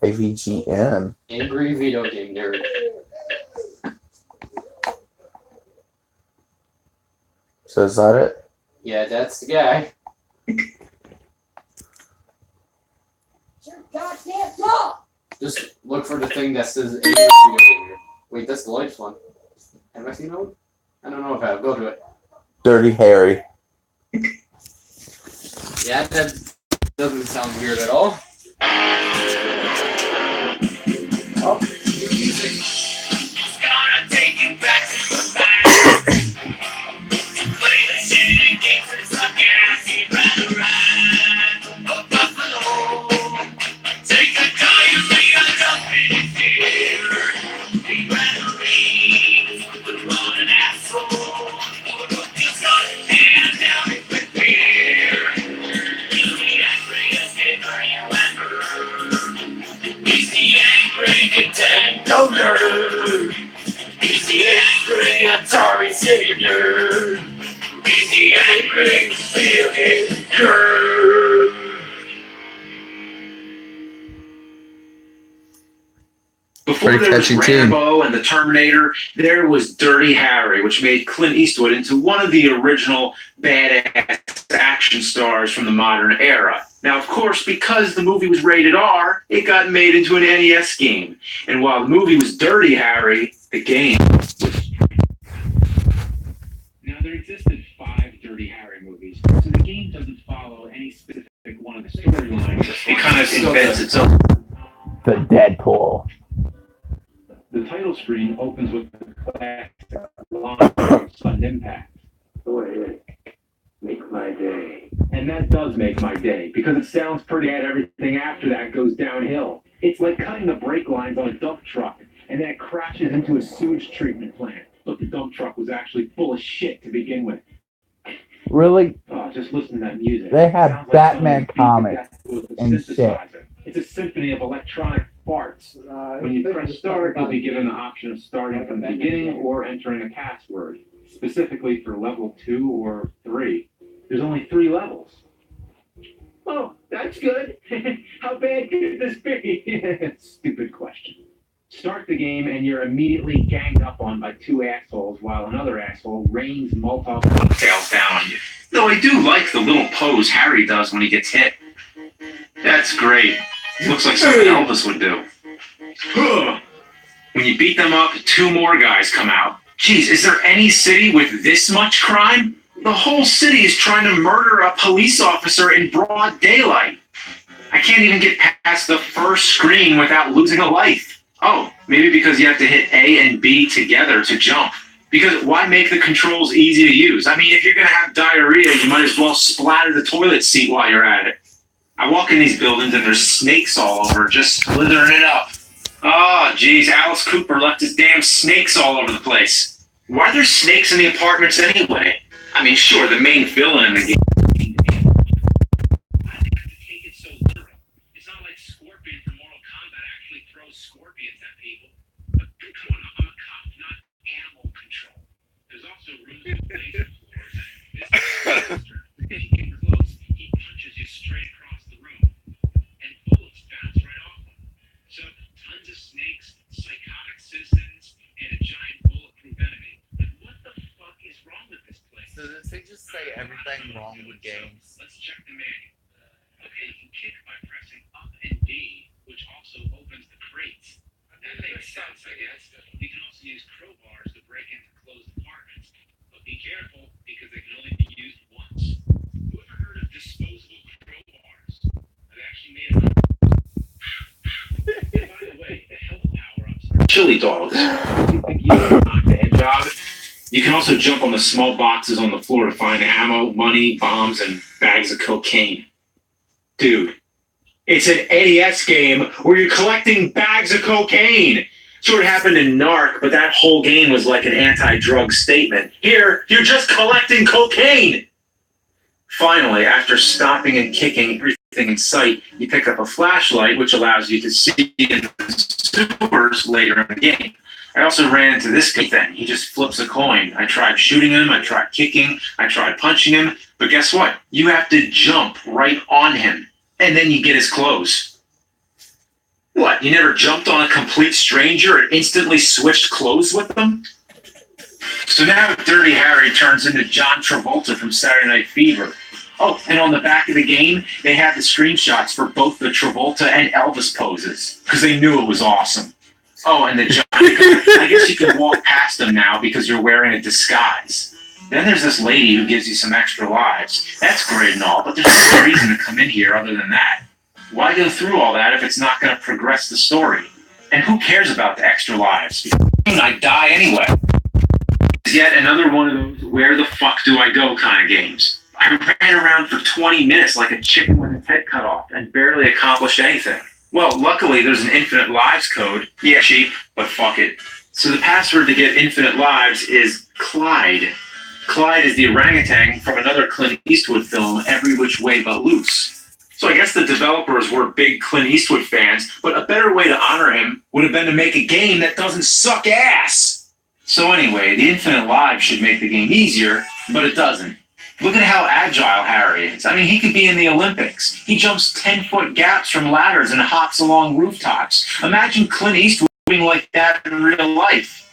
AVGN. Angry Video Game Nerd. So is that it? Yeah, that's the guy. Goddamn dog! Just look for the thing that says Angry Video Game Nerd. Wait, that's the latest one. Have I seen that one? I don't know if I have. Go to it. Dirty Harry. Yeah, that doesn't sound weird at all. Oh. Gonna take you back to the back. Play the shit game for some gas. He'd rather ride a buffalo. Take a giant lead and jump in his ear. He'd rather read than run an asshole. Just got his hand down with beer. He's the angriest nigger you ever. He's the angry Nintendo nerd. He's the angry Atari Sega nerd. He's the angry video game nerd. Before Pretty there was catchy tune. Rambo and the Terminator, there was Dirty Harry, which made Clint Eastwood into one of the original badass action stars from the modern era. Now, of course, because the movie was rated R, it got made into an NES game. And while the movie was Dirty Harry, the game was... Now, there existed 5 Dirty Harry movies, so the game doesn't follow any specific one of the storylines. It kind of invents its own. The Deadpool. The title screen opens with the classic line from Sudden Impact. Go ahead. Make my day. And that does make my day, because it sounds pretty bad. Everything after that goes downhill. It's like cutting the brake lines on a dump truck, and then it crashes into a sewage treatment plant. But the dump truck was actually full of shit to begin with. Really? Oh, just listen to that music. They had Sounds like Batman someone beat comics the death with a and synthesizer. It's a symphony of electronic farts. When you press start, you'll be given the option of starting from the beginning or entering a password, specifically for level 2 or 3. There's only 3 levels. Oh, that's good. How bad could this be? Stupid question. Start the game and you're immediately ganged up on by 2 assholes while another asshole rains Molotov cocktails down on you. Though I do like the little pose Harry does when he gets hit. That's great. Looks like something Elvis would do. When you beat them up, 2 more guys come out. Geez, is there any city with this much crime? The whole city is trying to murder a police officer in broad daylight. I can't even get past the first screen without losing a life. Oh, maybe because you have to hit A and B together to jump. Because why make the controls easy to use? I mean, if you're going to have diarrhea, you might as well splatter the toilet seat while you're at it. I walk in these buildings and there's snakes all over, just slithering it up. Oh, geez, Alice Cooper left his damn snakes all over the place. Why are there snakes in the apartments anyway? I mean, sure, the main villain in the game. I think I could take it so literal. It's not like Scorpion from Mortal Kombat actually throws scorpions at people. But come on, I'm a cop, not animal control. There's also rooms with laser floors. If you get close, he punches you straight across the room. And bullets bounce right off him. So, tons of snakes, psychotic citizens, and a giant bulletproof enemy. Like, what the fuck is wrong with this place? So does he just say everything wrong with games? Let's check the manual. Okay, you can kick by pressing up and D, which also opens the crates. That makes sense, I guess. You can also use crowbars to break into closed apartments. But be careful, because they can only be used once. Who ever heard of disposable crowbars? I've actually made them. And by the way, the health power-ups are chili dogs. You think you can knock the hedgehog? You can also jump on the small boxes on the floor to find ammo, money, bombs, and bags of cocaine. Dude, it's an NES game where you're collecting bags of cocaine. Sure, it happened in Narc, but that whole game was like an anti-drug statement. Here, you're just collecting cocaine. Finally, after stopping and kicking everything in sight, you pick up a flashlight, which allows you to see in the sewers later in the game. I also ran into this guy then. He just flips a coin. I tried shooting him, I tried kicking, I tried punching him, but guess what? You have to jump right on him, and then you get his clothes. What, you never jumped on a complete stranger and instantly switched clothes with them? So now Dirty Harry turns into John Travolta from Saturday Night Fever. Oh, and on the back of the game, they have the screenshots for both the Travolta and Elvis poses, because they knew it was awesome. Oh, and the Johnny I guess you can walk past them now because you're wearing a disguise. Then there's this lady who gives you some extra lives. That's great and all, but there's no reason to come in here other than that. Why go through all that if it's not going to progress the story? And who cares about the extra lives? I die anyway. It's yet another one of those where the fuck do I go kind of games. I ran around for 20 minutes like a chicken with its head cut off and barely accomplished anything. Well, luckily there's an infinite lives code. Yeah, cheap, but fuck it. So the password to get infinite lives is Clyde. Clyde is the orangutan from another Clint Eastwood film, Every Which Way But Loose. So I guess the developers were big Clint Eastwood fans, but a better way to honor him would have been to make a game that doesn't suck ass. So anyway, the infinite lives should make the game easier, but it doesn't. Look at how agile Harry is. I mean, he could be in the Olympics. He jumps 10-foot gaps from ladders and hops along rooftops. Imagine Clint Eastwood doing like that in real life.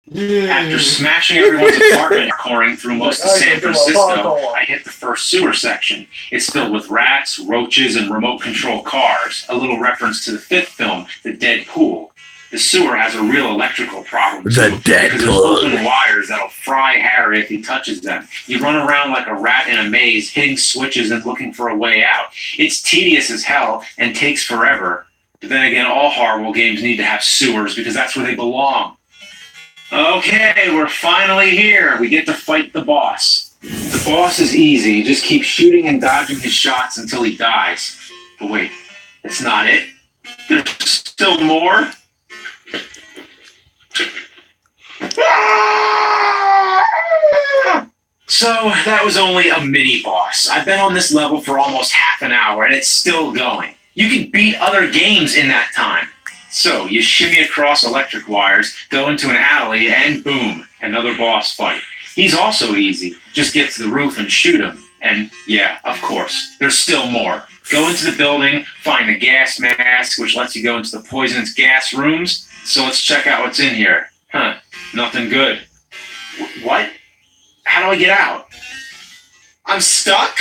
After smashing everyone's apartment, pouring through most of San Francisco, I hit the first sewer section. It's filled with rats, roaches, and remote-control cars. A little reference to the fifth film, The Dead Pool. The sewer has a real electrical problem, too, because there's open wires that'll fry Harry if he touches them. You run around like a rat in a maze, hitting switches and looking for a way out. It's tedious as hell and takes forever. But then again, all horrible games need to have sewers because that's where they belong. Okay, we're finally here. We get to fight the boss. The boss is easy. You just keep shooting and dodging his shots until he dies. But wait, that's not it. There's still more. So that was only a mini boss. I've been on this level for almost half an hour and it's still going. You can beat other games in that time. So you shimmy across electric wires, go into an alley, and boom, another boss fight. He's also easy. Just get to the roof and shoot him. And yeah, of course, there's still more. Go into the building, find the gas mask, which lets you go into the poisonous gas rooms. So let's check out what's in here. Huh, nothing good. What? How do I get out? I'm stuck?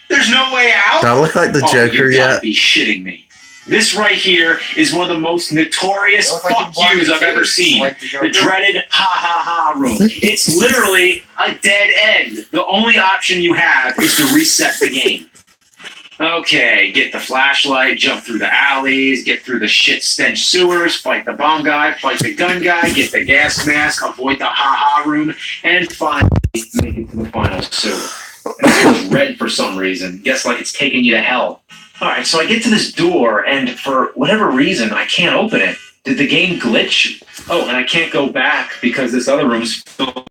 There's no way out? Do I look like the Joker you gotta yet? Be shitting me. This right here is one of the most notorious fuck yous I've ever seen. The dreaded ha ha ha room. It's literally a dead end. The only option you have is to reset the game. Okay, get the flashlight, jump through the alleys, get through the shit stench sewers, fight the bomb guy, fight the gun guy, get the gas mask, avoid the ha ha room, and finally make it to the final sewer. It's red for some reason. Guess like it's taking you to hell. Alright, so I get to this door, and for whatever reason, I can't open it. Did the game glitch? Oh, and I can't go back because this other room's filled.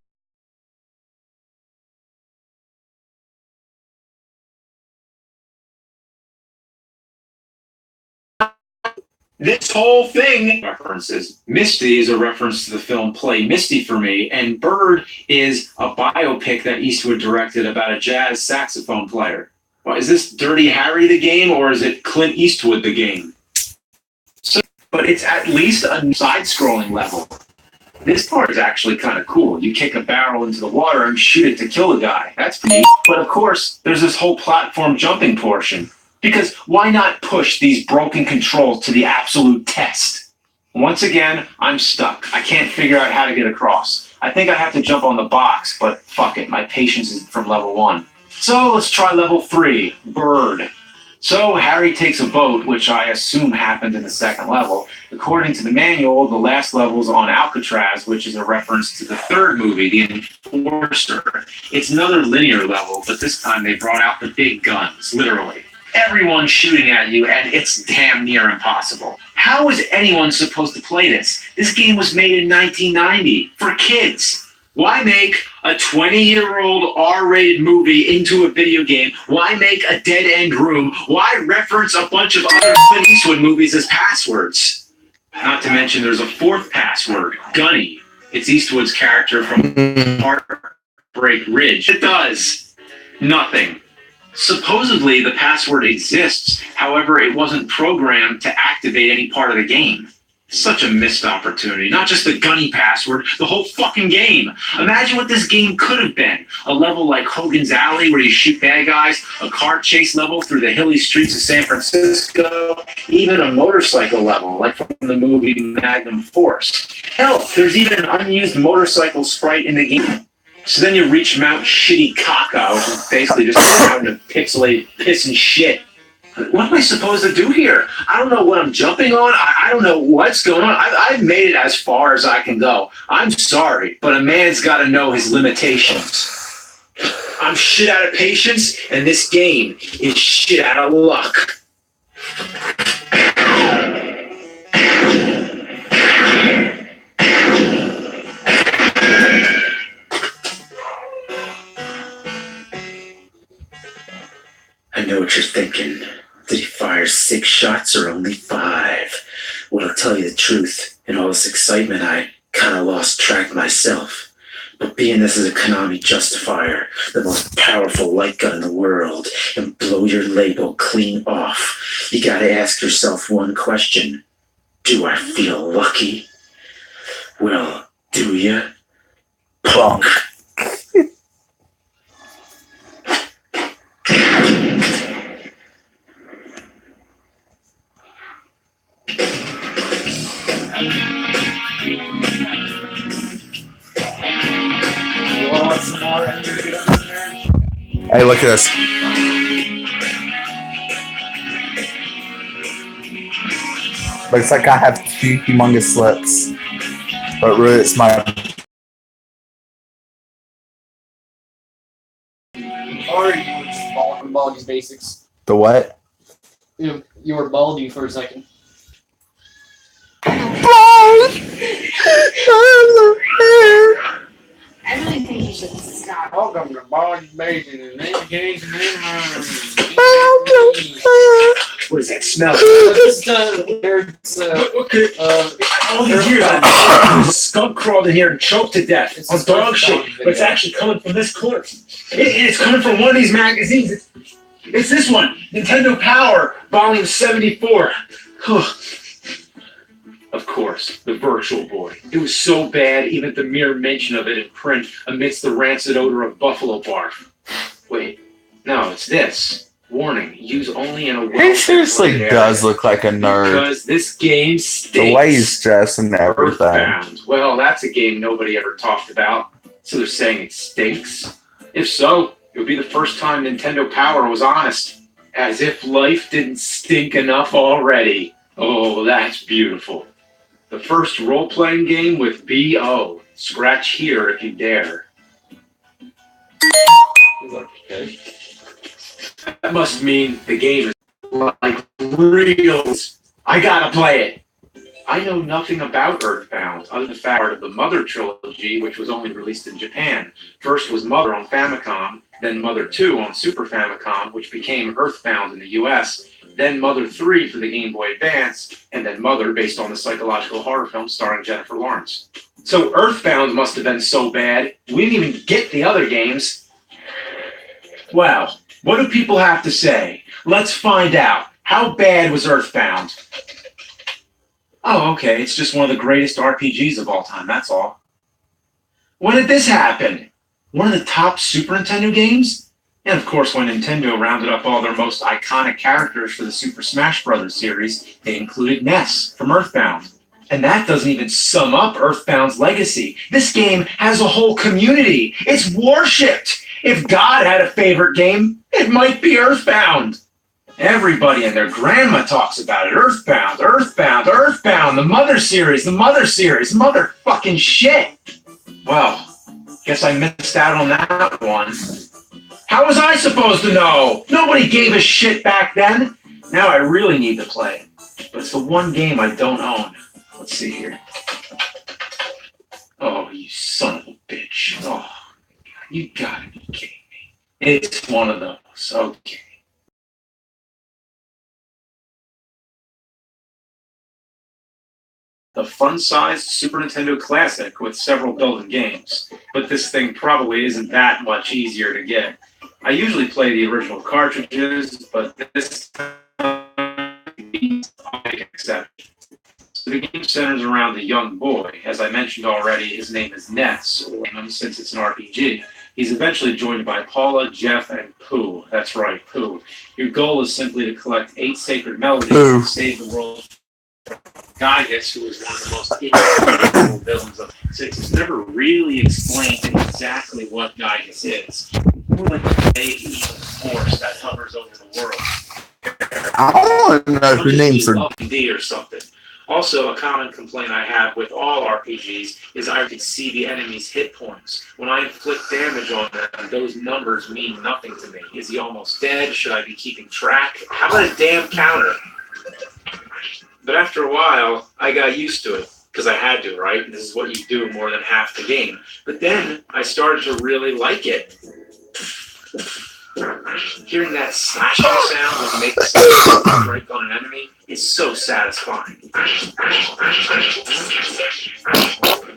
This whole thing references. Misty is a reference to the film Play Misty for Me, and Bird is a biopic that Eastwood directed about a jazz saxophone player. Well, is this Dirty Harry the game, or is it Clint Eastwood the game? So, but it's at least a side-scrolling level. This part is actually kind of cool. You kick a barrel into the water and shoot it to kill a guy. That's pretty neat. But of course, there's this whole platform jumping portion. Because why not push these broken controls to the absolute test? Once again, I'm stuck. I can't figure out how to get across. I think I have to jump on the box, but fuck it, my patience is from level 1. So let's try level 3, Bird. So Harry takes a boat, which I assume happened in the second level. According to the manual, the last level's on Alcatraz, which is a reference to the third movie, The Enforcer. It's another linear level, but this time they brought out the big guns, literally. Everyone's shooting at you, and it's damn near impossible. How is anyone supposed to play this? This game was made in 1990 for kids. Why make a 20-year-old R-rated movie into a video game? Why make a dead-end room? Why reference a bunch of other Clint Eastwood movies as passwords? Not to mention there's a fourth password, Gunny. It's Eastwood's character from Heartbreak Ridge. It does nothing. Supposedly, the password exists. However, it wasn't programmed to activate any part of the game. Such a missed opportunity. Not just the gunny password, the whole fucking game. Imagine what this game could have been. A level like Hogan's Alley where you shoot bad guys, a car chase level through the hilly streets of San Francisco, even a motorcycle level like from the movie Magnum Force. Hell, there's even an unused motorcycle sprite in the game. So then you reach Mount Shitty Caca, which is basically just a mountain of pixelated piss and shit. What am I supposed to do here? I don't know what I'm jumping on. I don't know what's going on. I've made it as far as I can go. I'm sorry, but a man's got to know his limitations. I'm shit out of patience, and this game is shit out of luck. I know what you're thinking. Did he fire 6 shots or only 5? Well, I'll tell you the truth. In all this excitement, I kind of lost track myself. But being this is a Konami Justifier, the most powerful light gun in the world, and blow your label clean off, you gotta ask yourself one question. Do I feel lucky? Well, do ya? Punk. Hey, look at this. Looks like I have 2 humongous slips. But really, it's my... Or you were just balling Baldi's basics. The what? You were Baldy for a second. I really think you should stop. Welcome to Baldi's Basics and Education. What does that smell? Okay. All these years, a skunk crawled in here and choked to death It's on a dog skunk shit, dog but it's actually coming from this corner. It's coming from one of these magazines. It's this one, Nintendo Power, Volume 74. Of course, the Virtual Boy. It was so bad, even the mere mention of it in print amidst the rancid odor of buffalo barf. Wait, no, it's this. Warning, use only in a He seriously well-ventilated does area. look like a nerd. Because this game stinks. The way he's dressed and everything. Earthbound. Well, that's a game nobody ever talked about. So they're saying it stinks? If so, it would be the first time Nintendo Power was honest. As if life didn't stink enough already. Oh, that's beautiful. The first role-playing game with B.O. Scratch here if you dare. Okay. That must mean the game is like reals. I gotta play it. I know nothing about Earthbound, other than the fact part of the Mother trilogy, which was only released in Japan. First was Mother on Famicom, then Mother 2 on Super Famicom, which became Earthbound in the US, then Mother 3 for the Game Boy Advance, and then Mother based on the psychological horror film starring Jennifer Lawrence. So Earthbound must have been so bad, we didn't even get the other games. Well, what do people have to say? Let's find out. How bad was Earthbound? Oh, okay, it's just one of the greatest RPGs of all time, that's all. When did this happen? One of the top Super Nintendo games? And of course, when Nintendo rounded up all their most iconic characters for the Super Smash Bros. Series, they included Ness from Earthbound. And that doesn't even sum up Earthbound's legacy. This game has a whole community. It's worshipped. If God had a favorite game, it might be Earthbound. Everybody and their grandma talks about it. Earthbound, Earthbound, Earthbound, the Mother series, motherfucking shit. Well, guess I missed out on that one. How was I supposed to know? Nobody gave a shit back then. Now I really need to play it. But it's the one game I don't own. Let's see here. Oh, you son of a bitch. Oh, you gotta be kidding me. It's one of those. Okay. The fun-sized Super Nintendo Classic with several built-in games. But this thing probably isn't that much easier to get. I usually play the original cartridges, but this time I'll make an exception. So the game centers around the young boy. As I mentioned already, his name is Ness, or since it's an RPG. He's eventually joined by Paula, Jeff, and Pooh. That's right, Pooh. Your goal is simply to collect 8 sacred melodies and save the world from Gygas, who is one of the most evil villains of the 6. It's never really explained exactly what Gygas is. More like a vague evil force that hovers over the world. I don't want to know who names her. D or something. Also, a common complaint I have with all RPGs is I can see the enemy's hit points. When I inflict damage on them, those numbers mean nothing to me. Is he almost dead? Should I be keeping track? How about a damn counter? But after a while, I got used to it, because I had to, right? This is what you do more than half the game. But then I started to really like it. Hearing that slashing sound when you make a strike on an enemy is so satisfying.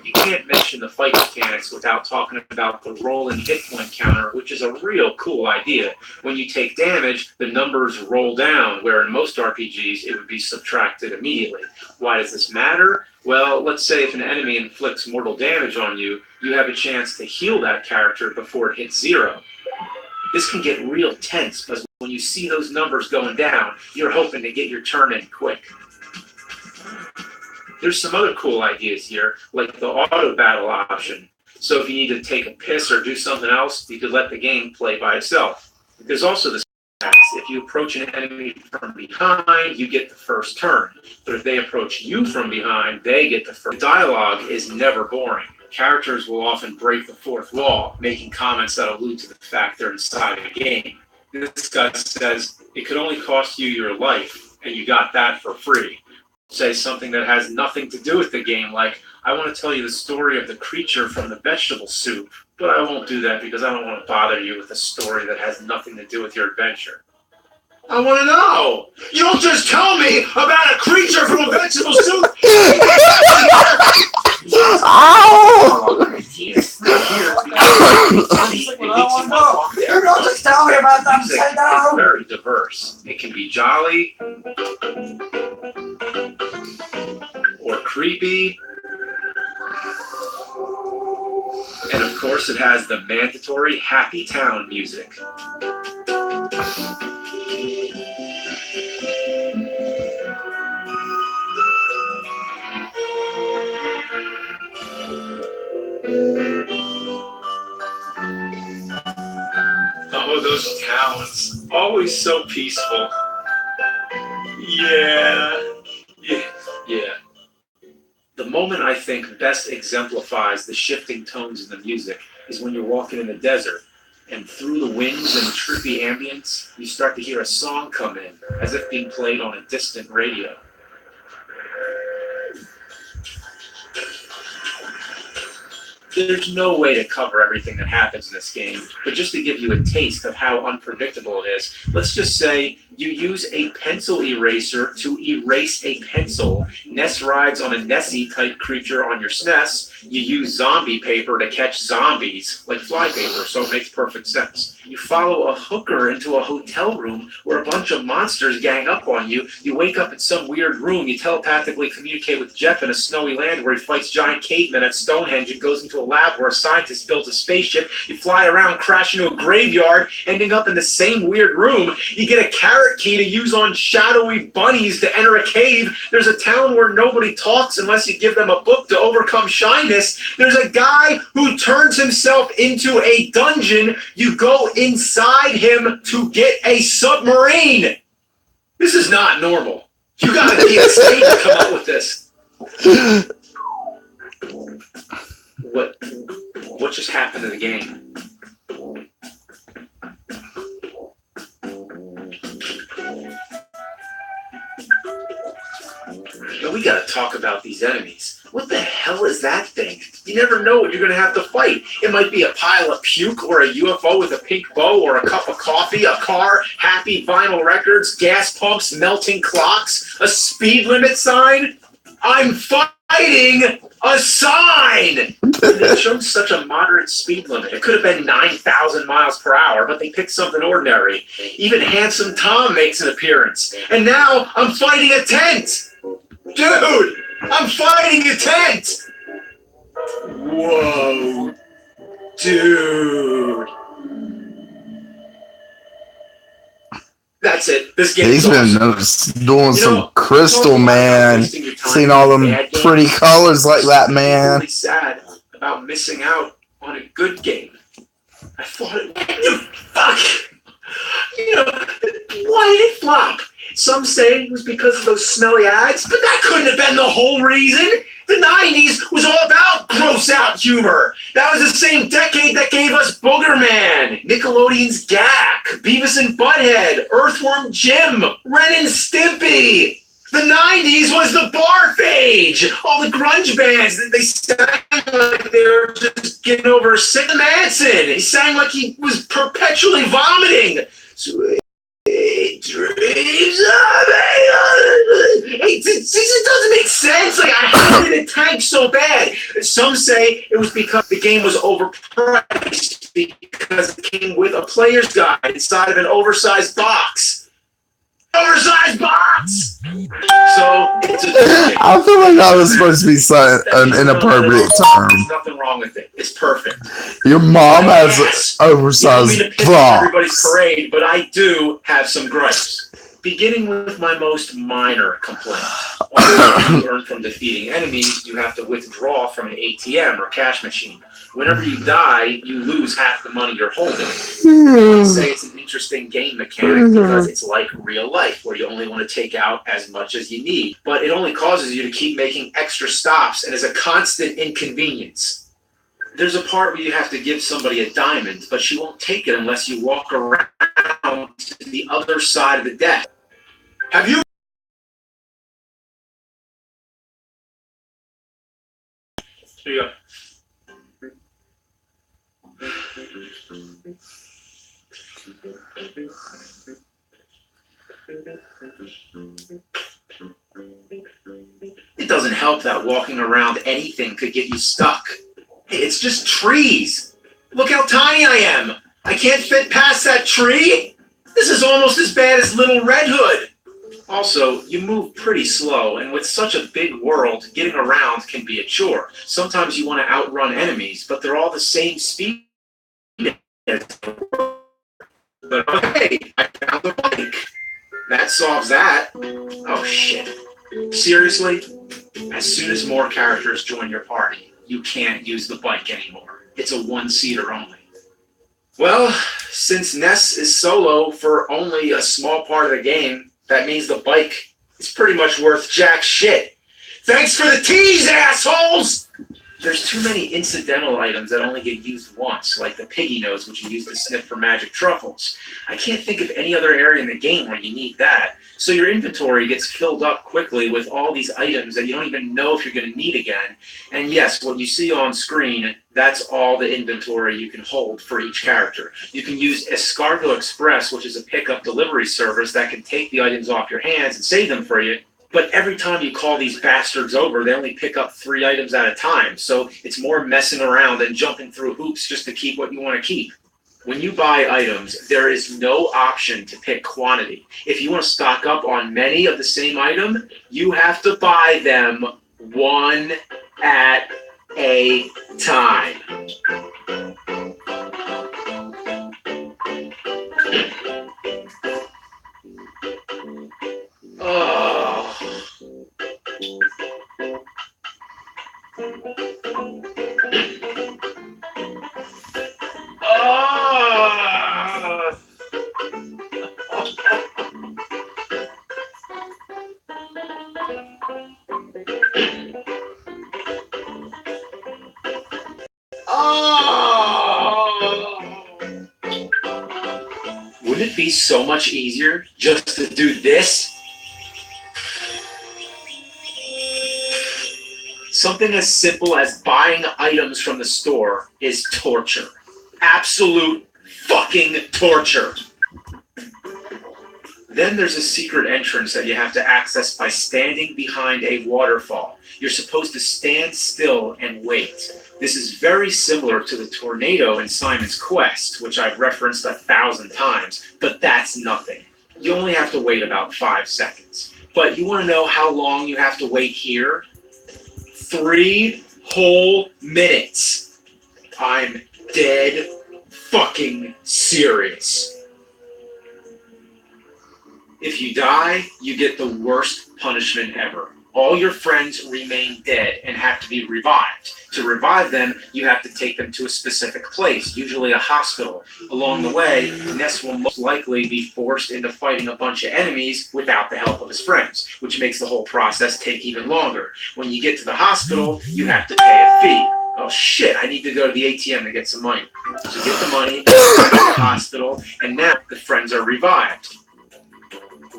You can't mention the fight mechanics without talking about the rolling hit point counter, which is a real cool idea. When you take damage, the numbers roll down, where in most RPGs it would be subtracted immediately. Why does this matter? Well, let's say if an enemy inflicts mortal damage on you, you have a chance to heal that character before it hits 0. This can get real tense because when you see those numbers going down, you're hoping to get your turn in quick. There's some other cool ideas here, like the auto battle option. So if you need to take a piss or do something else, you could let the game play by itself. There's also the stacks. If you approach an enemy from behind, you get the first turn. But if they approach you from behind, they get the first. The dialogue is never boring. Characters will often break the fourth wall, making comments that allude to the fact they're inside a game. This guy says, it could only cost you your life, and you got that for free. Say something that has nothing to do with the game, like, I want to tell you the story of the creature from the vegetable soup, but I won't do that because I don't want to bother you with a story that has nothing to do with your adventure. I want to know! You don't just tell me about a creature from a vegetable soup! You don't just tell me about that. Say no. Very diverse. It can be jolly or creepy. And of course it has the mandatory Happy Town music. Oh, those towns. Always so peaceful. Yeah. The moment I think best exemplifies the shifting tones in the music is when you're walking in the desert, and through the winds and trippy ambience, you start to hear a song come in, as if being played on a distant radio. There's no way to cover everything that happens in this game, but just to give you a taste of how unpredictable it is, let's just say you use a pencil eraser to erase a pencil. Ness rides on a Nessie-type creature on your SNES. You use zombie paper to catch zombies, like flypaper, so it makes perfect sense. You follow a hooker into a hotel room where a bunch of monsters gang up on you. You wake up in some weird room. You telepathically communicate with Jeff in a snowy land where he fights giant cavemen at Stonehenge and goes into a lab where a scientist builds a spaceship. You fly around, crash into a graveyard, ending up in the same weird room. You get a carrot key to use on shadowy bunnies to enter a cave. There's a town where nobody talks unless you give them a book to overcome shyness. There's a guy who turns himself into a dungeon. You go inside him to get a submarine. This is not normal. You gotta be insane to come up with this. What just happened to the game? Now we gotta talk about these enemies. What the hell is that thing? You never know what you're gonna have to fight. It might be a pile of puke, or a UFO with a pink bow, or a cup of coffee, a car, happy vinyl records, gas pumps, melting clocks, a speed limit sign. I'm fighting A sign! They chose such a moderate speed limit. It could have been 9,000 miles per hour, but they picked something ordinary. Even Handsome Tom makes an appearance. And now I'm fighting a tent! Dude! I'm fighting a tent! Whoa. Dude. That's it. This game He's is been awesome. doing some crystal, man. Seen all them pretty colors like that, I'm man. really sad about missing out on a good game. I thought it. Fuck! You know, why did it flop? Some say it was because of those smelly ads, but that couldn't have been the whole reason. The 90s was all about gross out humor. That was the same decade that gave us Boogerman, Nickelodeon's Gak, Beavis and Butthead, Earthworm Jim, Ren and Stimpy. The 90s was the barf age. All the grunge bands, they sang like they were just getting over Sid Manson. He sang like he was perpetually vomiting. Sweet dreams of it doesn't make sense. Like, I hated the tank so bad. Some say it was because the game was overpriced because it came with a player's guide inside of an oversized box. Oversized box! So, it's a I feel like that was supposed to be an inappropriate term. There's nothing wrong with it. It's perfect. Your mom has Yes. an oversized You don't mean to piss on everybody's box. parade, but I do have some gripes. Beginning with my most minor complaint. Although you earn from defeating enemies, you have to withdraw from an ATM or cash machine. Whenever you die, you lose half the money you're holding. I say it's an interesting game mechanic because it's like real life, where you only want to take out as much as you need. But it only causes you to keep making extra stops and is a constant inconvenience. There's a part where you have to give somebody a diamond, but she won't take it unless you walk around to the other side of the deck. Have you? Here you go. It doesn't help that walking around anything could get you stuck. Hey, it's just trees. Look how tiny I am. I can't fit past that tree. This is almost as bad as Little Red Hood. Also, you move pretty slow, and with such a big world, getting around can be a chore. Sometimes you want to outrun enemies, but they're all the same speed. But hey, I found the bike. That solves that. Oh shit. Seriously? As soon as more characters join your party, you can't use the bike anymore. It's a one-seater only. Well, since Ness is solo for only a small part of the game, that means the bike is pretty much worth jack shit. Thanks for the tease, assholes! There's too many incidental items that only get used once, like the piggy nose, which you use to sniff for magic truffles. I can't think of any other area in the game where you need that. So your inventory gets filled up quickly with all these items that you don't even know if you're going to need again. And yes, what you see on screen, that's all the inventory you can hold for each character. You can use Escargot Express, which is a pickup delivery service that can take the items off your hands and save them for you. But every time you call these bastards over, they only pick up 3 items at a time. So it's more messing around than jumping through hoops just to keep what you want to keep. When you buy items, there is no option to pick quantity. If you want to stock up on many of the same item, you have to buy them one at a time. Oh. Wouldn't it be so much easier just to do this? Something as simple as buying items from the store is torture. Absolute fucking torture. Then there's a secret entrance that you have to access by standing behind a waterfall. You're supposed to stand still and wait. This is very similar to the tornado in Simon's Quest, which I've referenced 1,000 times, but that's nothing. You only have to wait about 5 seconds. But you want to know how long you have to wait here? 3 whole minutes. I'm dead fucking serious. If you die, you get the worst punishment ever. All your friends remain dead and have to be revived. To revive them, you have to take them to a specific place, usually a hospital. Along the way, Ness will most likely be forced into fighting a bunch of enemies without the help of his friends, which makes the whole process take even longer. When you get to the hospital, you have to pay a fee. Oh shit, I need to go to the ATM to get some money. So get the money, go to the hospital, and now the friends are revived.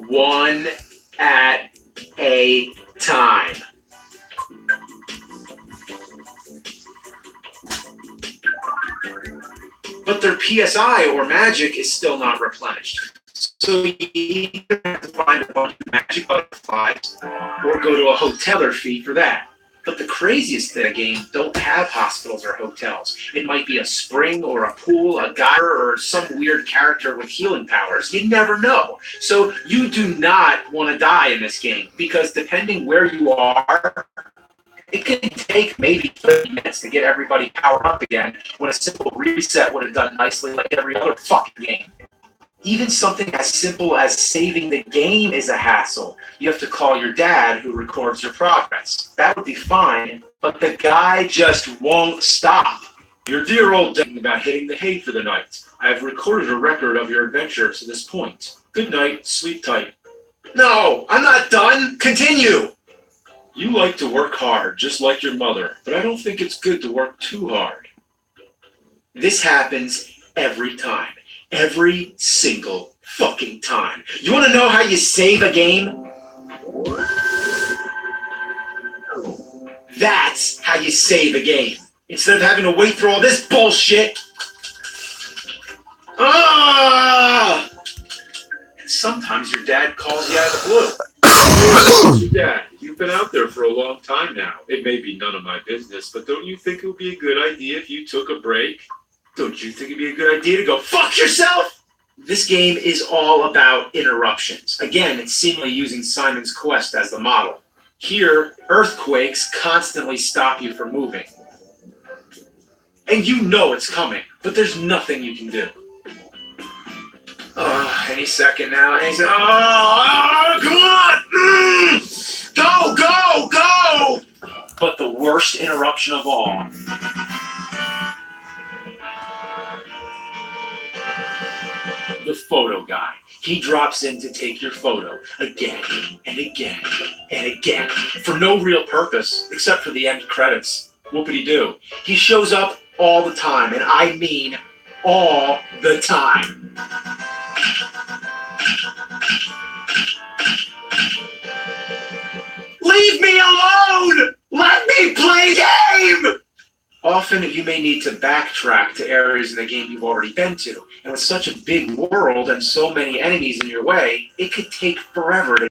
One at a time. But their PSI or magic is still not replenished. So you either have to find a bunch of magic butterflies or go to a hoteler fee for that. But the craziest thing in the game don't have hospitals or hotels. It might be a spring or a pool, a gyre, or some weird character with healing powers. You never know. So you do not want to die in this game because depending where you are, it can take maybe 30 minutes to get everybody powered up again when a simple reset would have done nicely like every other fucking game. Even something as simple as saving the game is a hassle. You have to call your dad who records your progress. That would be fine, but the guy just won't stop. Your dear old dad about hitting the hay for the night. I have recorded a record of your adventure to this point. Good night, sleep tight. No, I'm not done. Continue. You like to work hard, just like your mother, but I don't think it's good to work too hard. This happens every time. Every single fucking time. You want to know how you save a game? That's how you save a game. Instead of having to wait through all this bullshit. Ah! And sometimes your dad calls you out of the blue. Dad, you've been out there for a long time now. It may be none of my business, but don't you think it would be a good idea if you took a break? Don't you think it'd be a good idea to go fuck yourself? This game is all about interruptions. Again, it's seemingly using Simon's Quest as the model. Here, earthquakes constantly stop you from moving. And you know it's coming, but there's nothing you can do. Any second now, and he's like, come on! Go! But the worst interruption of all. The photo guy. He drops in to take your photo again and again and again for no real purpose except for the end credits. Whoopity-doo. He shows up all the time, and I mean all the time. Leave me alone! Let me play game! Often you may need to backtrack to areas in the game you've already been to. And with such a big world and so many enemies in your way, it could take forever to